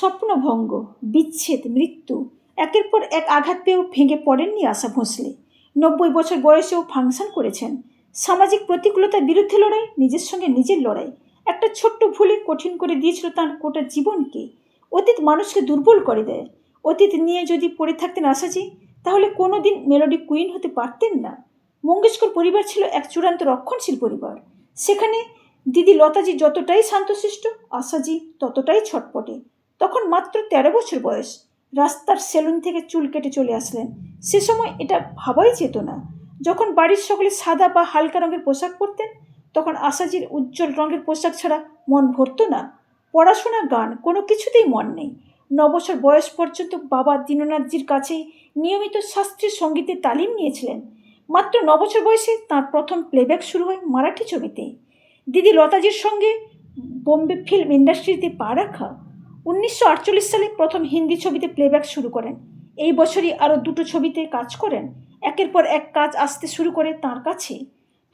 স্বপ্নভঙ্গ, বিচ্ছেদ, মৃত্যু, একের পর এক আঘাত পেয়েও ভেঙে পড়েননি আশা ভোঁসলে। 90 বছর বয়সেও ফাংশন করেছেন। সামাজিক প্রতিকূলতার বিরুদ্ধে লড়াই, নিজের সঙ্গে নিজের লড়াই। একটা ছোট্ট ভুলে কঠিন করে দিয়েছিল তাঁর গোটা জীবনকে। অতীত মানুষকে দুর্বল করে দেয়। অতীত নিয়ে যদি পড়ে থাকতেন আশাজি, তাহলে কোনো দিন মেলোডি কুইন হতে পারতেন না। মঙ্গেশকর পরিবার ছিল এক চূড়ান্ত রক্ষণশীল পরিবার। সেখানে দিদি লতাজি যতটাই শান্তশিষ্ট, আশাজি ততটাই ছটপটে। তখন মাত্র 13 বছর বয়স। রাস্তার সেলুন থেকে চুল কেটে চলে আসলেন। সে সময় এটা ভাবাই যেত না। যখন বাড়ির সকলে সাদা বা হালকা রঙের পোশাক পরতেন, তখন আশাজির উজ্জ্বল রঙের পোশাক ছাড়া মন ভরত না। পড়াশোনা, গান, কোনো কিছুতেই মন নেই। 9 বছর বয়স পর্যন্ত বাবা দীননাথজির কাছেই নিয়মিত শাস্ত্রীয় সঙ্গীতের তালিম নিয়েছিলেন। মাত্র 9 বছর বয়সে তাঁর প্রথম প্লেব্যাক শুরু হয় মারাঠি ছবিতে। দিদি লতাজির সঙ্গে বোম্বে ফিল্ম ইন্ডাস্ট্রিতে পা রাখা। 1948 সালে প্রথম হিন্দি ছবিতে প্লেব্যাক শুরু করেন। এই বছরই আরও 2টো ছবিতে কাজ করেন। একের পর এক কাজ আসতে শুরু করে তাঁর কাছে।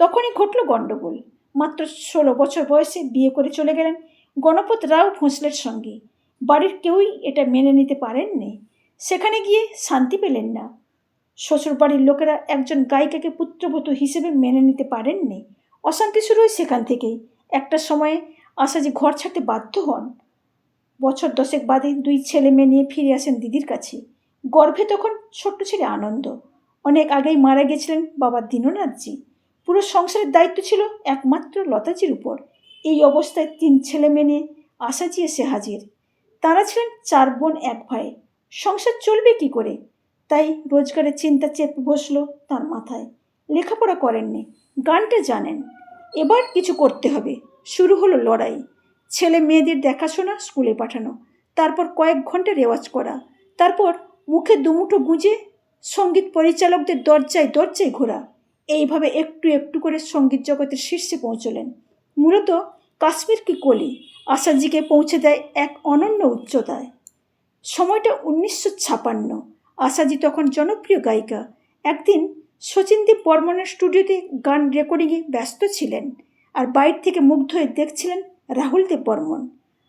তখনই ঘটল গণ্ডগোল। মাত্র 16 বছর বয়সে বিয়ে করে চলে গেলেন গণপত রাও ভোঁসলের সঙ্গে। বাড়ির কেউই এটা মেনে নিতে পারেননি। সেখানে গিয়ে শান্তি পেলেন না। শ্বশুরবাড়ির লোকেরা একজন গায়িকাকে পুত্রবধূ হিসেবে মেনে নিতে পারেননি। অশান্তি শুরু হয় সেখান থেকেই। একটা সময়ে আশাজি ঘর ছাড়তে বাধ্য হন। বছর 10 বাদে 2 ছেলে মেয়ে নিয়ে ফিরে আসেন দিদির কাছে। গর্ভে তখন ছোট্ট ছেলে আনন্দ। অনেক আগেই মারা গেছিলেন বাবা দীননাথজি। পুরো সংসারের দায়িত্ব ছিল একমাত্র লতাজির উপর। এই অবস্থায় 3 ছেলে মেয়ে নিয়ে আশাজি এসে হাজির। তারা ছিলেন 4 বোন 1 ভাই। সংসার চলবে কি করে? তাই রোজগারের চিন্তা চেপে বসল তার মাথায়। লেখাপড়া করেননি, গানটা জানেন। এবার কিছু করতে হবে। শুরু হলো লড়াই। ছেলে মেয়েদের দেখাশোনা, স্কুলে পাঠানো, তারপর কয়েক ঘন্টা রেওয়াজ করা, তারপর মুখে দুমুঠো গুঁজে সঙ্গীত পরিচালকদের দরজায় দরজায় ঘোরা। এইভাবে একটু একটু করে সঙ্গীত জগতের শীর্ষে পৌঁছলেন। মূলত কাশ্মীর কি কলি আশাজিকে পৌঁছে দেয় এক অনন্য উচ্চতায়। সময়টা 1956। আশাজি তখন জনপ্রিয় গায়িকা। একদিন শচীনদেব বর্মনের স্টুডিওতে গান রেকর্ডিংয়ে ব্যস্ত ছিলেন, আর বাইর থেকে মুগ্ধ হয়ে দেখছিলেন রাহুল দেব বর্মন।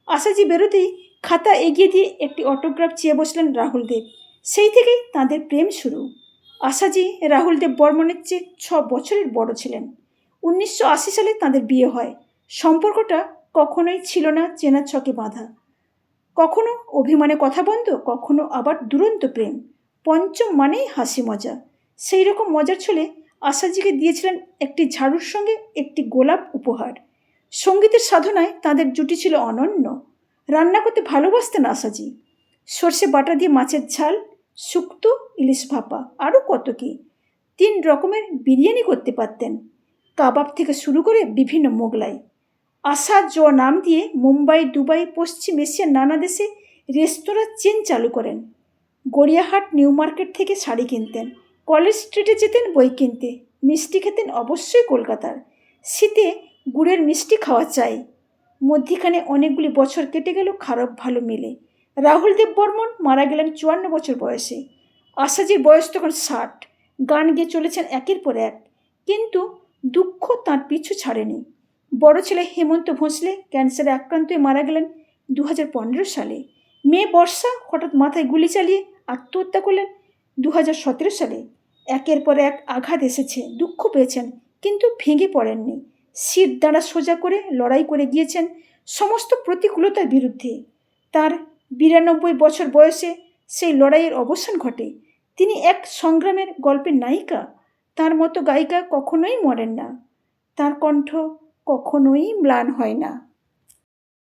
আশাজি বেরোতেই খাতা এগিয়ে দিয়ে একটি অটোগ্রাফ চেয়ে বসলেন রাহুল দেব। সেই থেকেই তাঁদের প্রেম শুরু। আশাজি রাহুল দেব বর্মনের চেয়ে 6 বছরের বড় ছিলেন। 1980 সালে তাঁদের বিয়ে হয়। সম্পর্কটা কখনোই ছিল না চেনা ছকে বাঁধা। কখনো অভিমানে কথা বন্ধ, কখনো আবার দুরন্ত প্রেম। পঞ্চম মানেই হাসি মজা। সেই রকম মজার ছলে আশাজিকে দিয়েছিলেন একটি ঝাড়ুর সঙ্গে একটি গোলাপ উপহার। সঙ্গীতের সাধনায় তাদের জুটি ছিল অনন্য। রান্না করতে ভালোবাসতেন আশাজি। সর্ষে বাটা দিয়ে মাছের ঝাল, শুক্তো, ইলিশ ভাপা, আরও কত কী। 3 রকমের বিরিয়ানি করতে পারতেন। কাবাব থেকে শুরু করে বিভিন্ন মোগলাই। আশা জো নাম দিয়ে মুম্বাই, দুবাই, পশ্চিম এশিয়ার নানা দেশে রেস্তোরাঁ চেন চালু করেন। গড়িয়াহাট নিউ মার্কেট থেকে শাড়ি কিনতেন, কলেজ স্ট্রিটে যেতেন বই কিনতে, মিষ্টি খেতেন অবশ্যই কলকাতার। শীতে গুড়ের মিষ্টি খাওয়া চাই। মধ্যিখানে অনেকগুলি বছর কেটে গেল খারাপ ভালো মিলে। রাহুল দেব বর্মন মারা গেলেন 54 বছর বয়সে। আশাজির বয়স তখন 60। গান গেয়ে চলেছেন একের পর এক, কিন্তু দুঃখ তাঁর পিছু ছাড়েনি। বড় ছেলে হেমন্ত ভোঁসলে ক্যান্সারে আক্রান্ত হয়ে মারা গেলেন 2015 সালে। মেয়ে বর্ষা হঠাৎ মাথায় গুলি চালিয়ে আত্মহত্যা করলেন 2017 সালে। একের পর এক আঘাত এসেছে, দুঃখ পেয়েছেন, কিন্তু ভেঙে পড়েননি। শির দাঁড়া সোজা করে লড়াই করে গিয়েছেন সমস্ত প্রতিকূলতার বিরুদ্ধে। তার 92 বছর বয়সে সেই লড়াইয়ের অবসান ঘটে। তিনি এক সংগ্রামের গল্পের নায়িকা। তার মতো গায়িকা কখনোই মরেন না। তার কণ্ঠ কখনোই ম্লান হয় না।